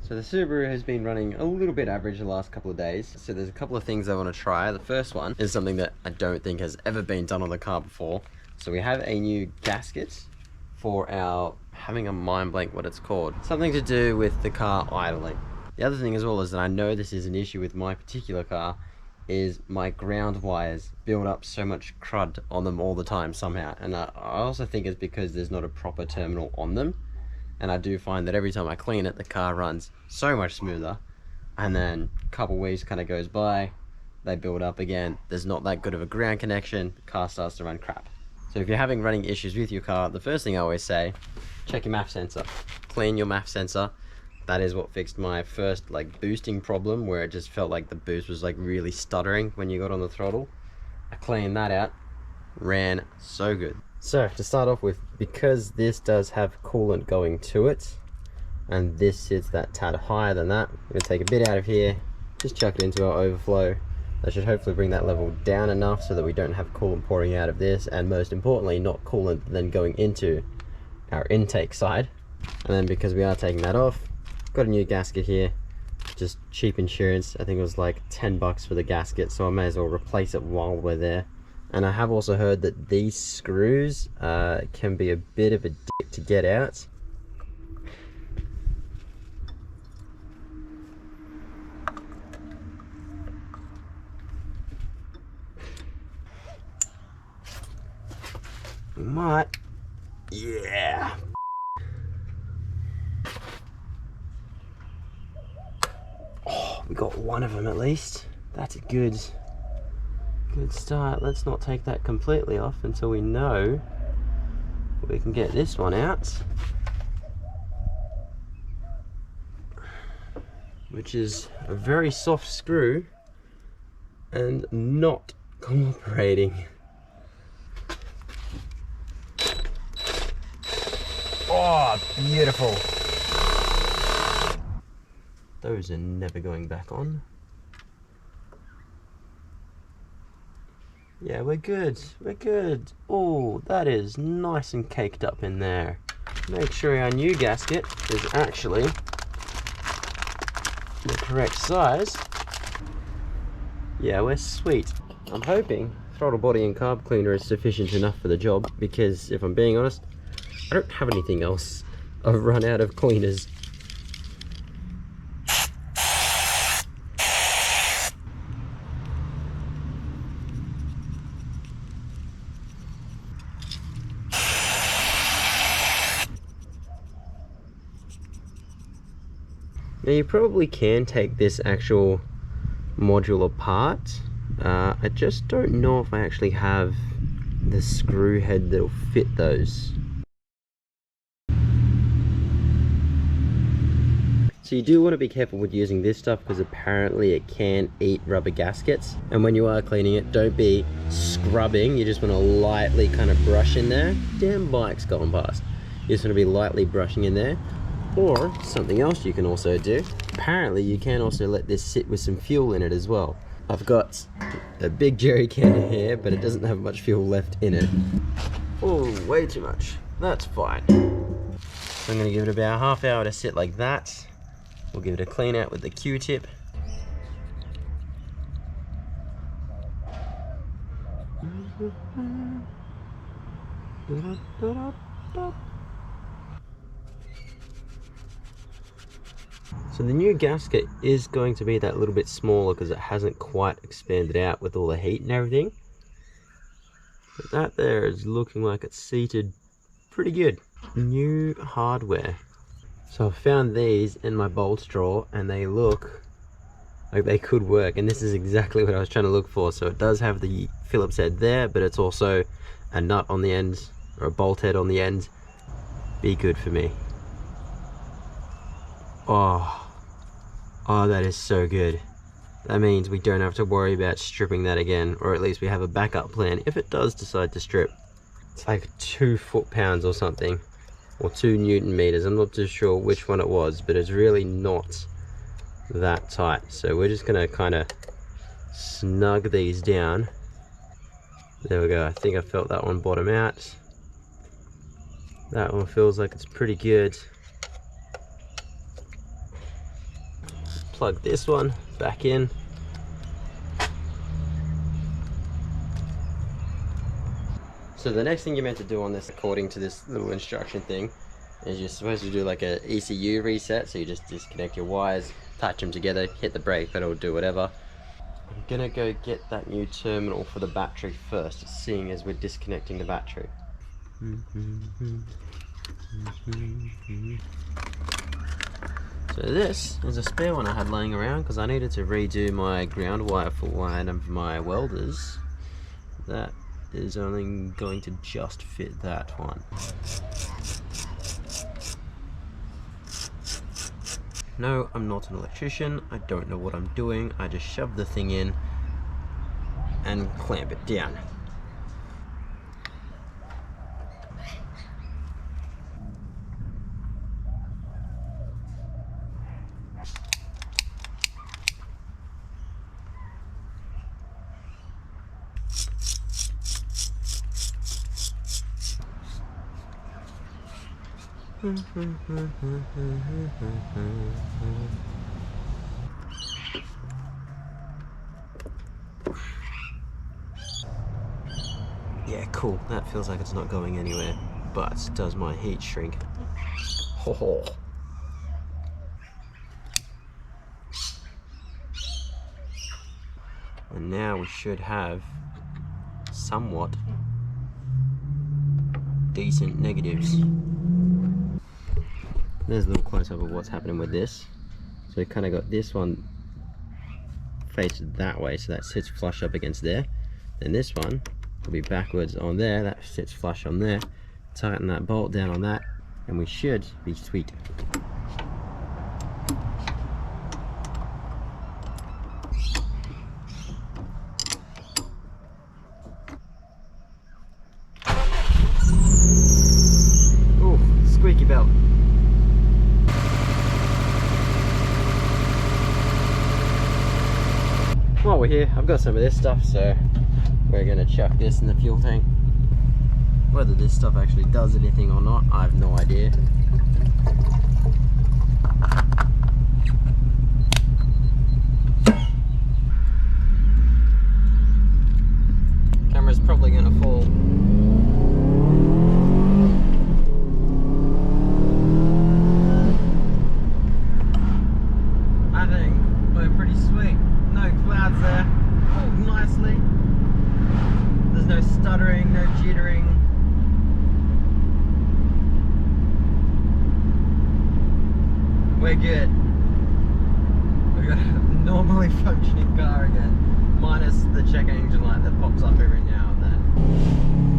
So the Subaru has been running a little bit average the last couple of days. So there's a couple of things I want to try. The first one is something that I don't think has ever been done on the car before. So we have a new gasket for our, having a mind blank what it's called. Something to do with the car idling. The other thing as well is that I know this is an issue with my particular car, is my ground wires build up so much crud on them all the time somehow. And I also think it's because there's not a proper terminal on them. And I do find that every time I clean it, the car runs so much smoother. And then a couple weeks kind of goes by, they build up again. There's not that good of a ground connection, the car starts to run crap. So if you're having running issues with your car, the first thing I always say, check your MAF sensor. Clean your MAF sensor. That is what fixed my first like boosting problem, where it just felt like the boost was like really stuttering when you got on the throttle. I cleaned that out, ran so good. So to start off with, because this does have coolant going to it, and this sits that tad higher than that, I'm going to take a bit out of here, just chuck it into our overflow. That should hopefully bring that level down enough so that we don't have coolant pouring out of this, and most importantly, not coolant then going into our intake side. And then because we are taking that off, got a new gasket here, just cheap insurance. I think it was like 10 bucks for the gasket, so I may as well replace it while we're there. And I have also heard that these screws can be a bit of a dick to get out. We might. Yeah. Oh, we got one of them at least. That's a good start. Let's not take that completely off until we know we can get this one out, which is a very soft screw and not cooperating. Oh, beautiful. Those are never going back on. Yeah, we're good, we're good. Oh, that is nice and caked up in there. Make sure our new gasket is actually the correct size. Yeah, we're sweet. I'm hoping throttle body and carb cleaner is sufficient enough for the job, because if I'm being honest, I don't have anything else. I've run out of cleaners. Now you probably can take this actual module apart. I just don't know if I actually have the screw head that'll fit those. So you do want to be careful with using this stuff, because apparently it can eat rubber gaskets. And when you are cleaning it, don't be scrubbing. You just want to lightly kind of brush in there. Damn bike's going past. You just want to be lightly brushing in there. Or something else you can also do, apparently you can also let this sit with some fuel in it as well. I've got a big jerry can here, but it doesn't have much fuel left in it. Oh, way too much. That's fine. So I'm going to give it about a half hour to sit like that. We'll give it a clean out with the Q-tip. So the new gasket is going to be that little bit smaller because it hasn't quite expanded out with all the heat and everything. But that there is looking like it's seated pretty good. New hardware. So I found these in my bolts drawer and they look like they could work, and this is exactly what I was trying to look for. So it does have the Phillips head there, but it's also a nut on the end, or a bolt head on the end. Be good for me. Oh, that is so good. That means we don't have to worry about stripping that again, or at least we have a backup plan if it does decide to strip. It's like 2 foot-pounds or something, or 2 Newton meters. I'm not too sure which one it was, but it's really not that tight. So we're just gonna kind of snug these down. There we go. I think I felt that one bottom out. That one feels like it's pretty good. plug this one back in. So the next thing you're meant to do on this, according to this little instruction thing, is you're supposed to do like a ECU reset. So you just disconnect your wires, touch them together, hit the brake pedal, do whatever. I'm gonna go get that new terminal for the battery first, seeing as we're disconnecting the battery. So this is a spare one I had laying around because I needed to redo my ground wire for one of my welders. That is only going to just fit that one. No, I'm not an electrician. I don't know what I'm doing. I just shove the thing in and clamp it down. Yeah, cool. That feels like it's not going anywhere, but does my heat shrink? Ho ho. And now we should have somewhat decent negatives. There's a little close-up of what's happening with this. So we kind of got this one faced that way, so that sits flush up against there. Then this one will be backwards on there, that sits flush on there. Tighten that bolt down on that, and we should be sweet. Ooh, squeaky belt. While we're here, I've got some of this stuff, so we're gonna chuck this in the fuel tank. Whether this stuff actually does anything or not, I have no idea. Camera's probably gonna fall. I think we're pretty sweet. No clouds there. Oh, nicely. There's no stuttering, no jittering. We're good. We've got a normally functioning car again, minus the check engine light that pops up every now and then.